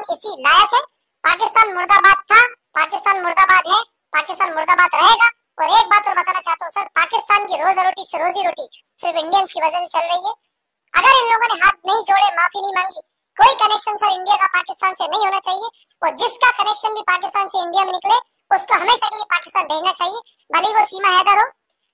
पाकिस्तान इसी लायक है। पाकिस्तान मुर्दाबाद था, पाकिस्तान मुर्दाबाद है, पाकिस्तान मुर्दाबाद रहेगा। और एक बात और बताना चाहता हूँ सर, पाकिस्तान की रोजी रोटी सिर्फ इंडियंस की वजह से चल रही है। अगर इन लोगों ने हाथ नहीं जोड़े, माफी नहीं मांगी, कोई कनेक्शन सर इंडिया का पाकिस्तान से नहीं होना चाहिए। और जिसका कनेक्शन भी पाकिस्तान से इंडिया में निकले उसको हमेशा के लिए पाकिस्तान भेजना चाहिए, भले वो सीमा हैदर हो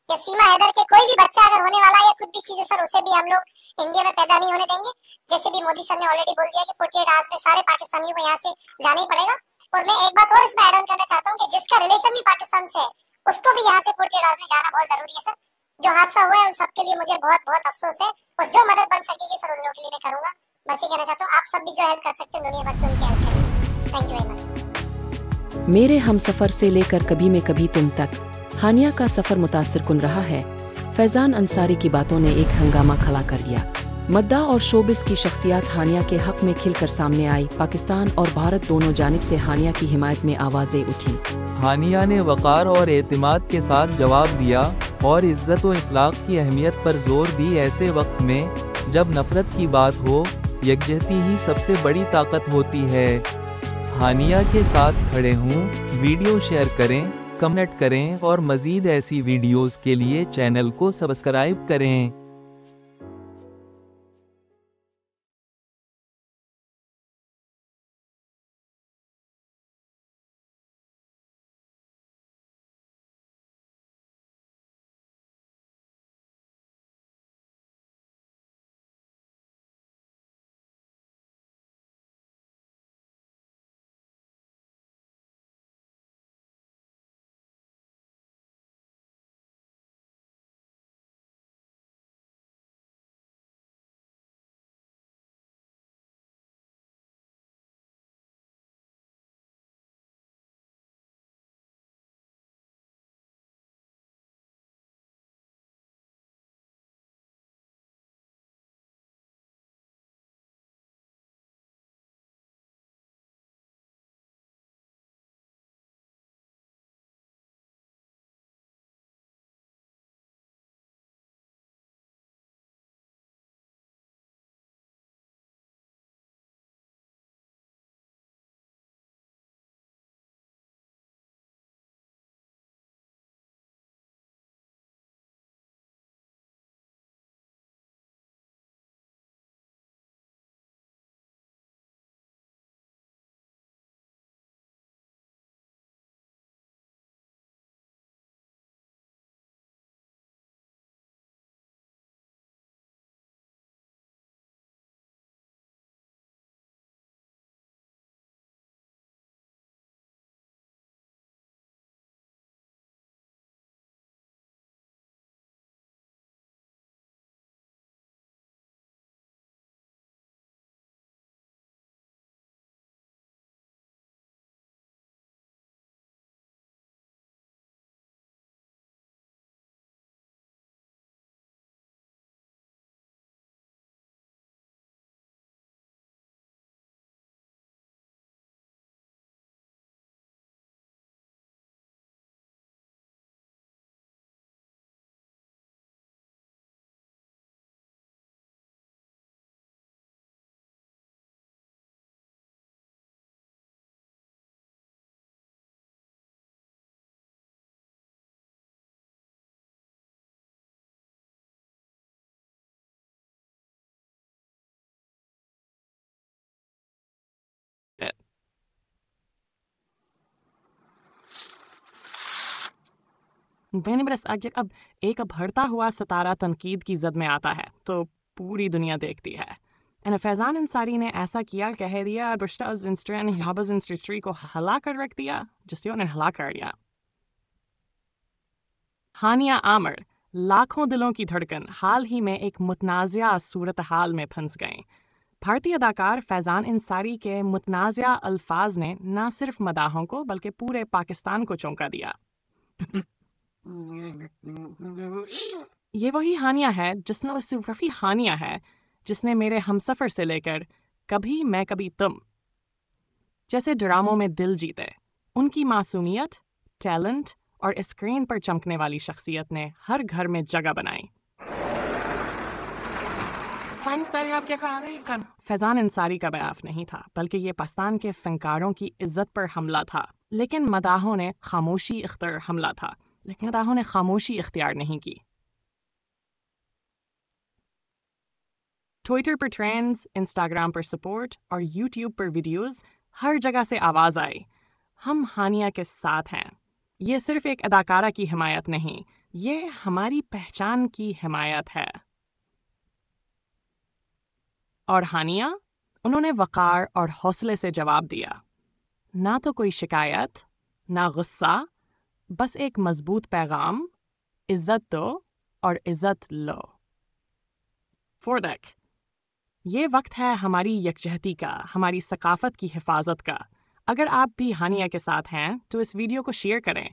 या सीमा हैदर के कोई भी बच्चा अगर होने वाला है या खुद भी चीजें सर, उसे भी हम लोग इंडिया में पैदा नहीं होने देंगे। जैसे भी मोदी सर ने ऑलरेडी बोल दिया कि 48 आवर्स में सारे पाकिस्तानियों को यहाँ से जाना ही पड़ेगा। और मैं एक बात और इसमें ऐड ऑन करना चाहता हूँ कि जिसका रिलेशन भी पाकिस्तान से है उसको भी यहाँ से 48 आवर्स में जाना बहुत जरूरी है सर। जो हादसा हुआ है उन सबके लिए मुझे बहुत बहुत अफसोस है, और जो मदद बन सकेगी सर उन लोगों के लिए मैं करूंगा। बस ये कहना चाहता हूँ, आप सब भी जो हेल्प कर सकते हैं दुनिया भर से उनकी हेल्प करेंगे। Thank you very much. मेरे हम सफ़र से लेकर कभी में कभी तुम तक, हानिया का सफ़र मुतासिर कुन रहा है। फैज़ान अंसारी की बातों ने एक हंगामा खड़ा कर दिया। मद्दा और शोबिस की शख्सियत हानिया के हक में खिलकर सामने आई। पाकिस्तान और भारत दोनों जानिब से हानिया की हिमायत में आवाज़ें उठी। हानिया ने वक़ार और एतमाद के साथ जवाब दिया और इज़्ज़त व इख़लाक़ की अहमियत पर ज़ोर दी। ऐसे वक्त में जब नफ़रत की बात हो, यकजहती ही सबसे बड़ी ताकत होती है। हानिया के साथ खड़े हूँ। वीडियो शेयर करें, कमेंट करें और मज़ीद ऐसी वीडियोज़ के लिए चैनल को सब्सक्राइब करें। मैंने बस अब एक बढ़ता हुआ सितारा तनकीद की जद में आता है तो पूरी दुनिया देखती है। फैज़ान अंसारी ने ऐसा किया, कह दिया, इंडस्ट्री को हला कर रख दिया, जिसे उन्हें हला कर दिया। हानिया आमिर, लाखों दिलों की धड़कन, हाल ही में एक मुतनाज़िया सूरत हाल में फंस गए। भारतीय अदाकार फैज़ान अंसारी के मुतनाज़िया अल्फाज ने न सिर्फ मदाहों को बल्कि पूरे पाकिस्तान को चौंका दिया। ये वही हानिया है जिसने सिर्फ रफ़ी हानिया है जिसने मेरे हमसफ़र से लेकर कभी मैं कभी तुम जैसे ड्रामों में दिल जीते। उनकी मासूमियत, टैलेंट और स्क्रीन पर चमकने वाली शख्सियत ने हर घर में जगह बनाई। फैजान अंसारी का बयान नहीं था, बल्कि ये पाकिस्तान के फनकारों की इज्जत पर हमला था। लेकिन मदाहों ने खामोशी इख्तियार नहीं की। ट्विटर पर ट्रेंड्स, इंस्टाग्राम पर सपोर्ट और यूट्यूब पर वीडियोस, हर जगह से आवाज़ आई, हम हानिया के साथ हैं। ये सिर्फ एक अदाकारा की हिमायत नहीं, ये हमारी पहचान की हिमायत है। और हानिया, उन्होंने वक़ार और हौसले से जवाब दिया। ना तो कोई शिकायत, ना गुस्सा, बस एक मजबूत पैगाम, इज्जत दो और इज्जत लो। फोरडेक, ये वक्त है हमारी यकजहती का, हमारी सकाफत की हिफाजत का। अगर आप भी हानिया के साथ हैं तो इस वीडियो को शेयर करें,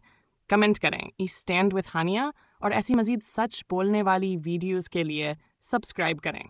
कमेंट करें, स्टैंड विद हानिया, और ऐसी मज़ीद सच बोलने वाली वीडियोस के लिए सब्सक्राइब करें।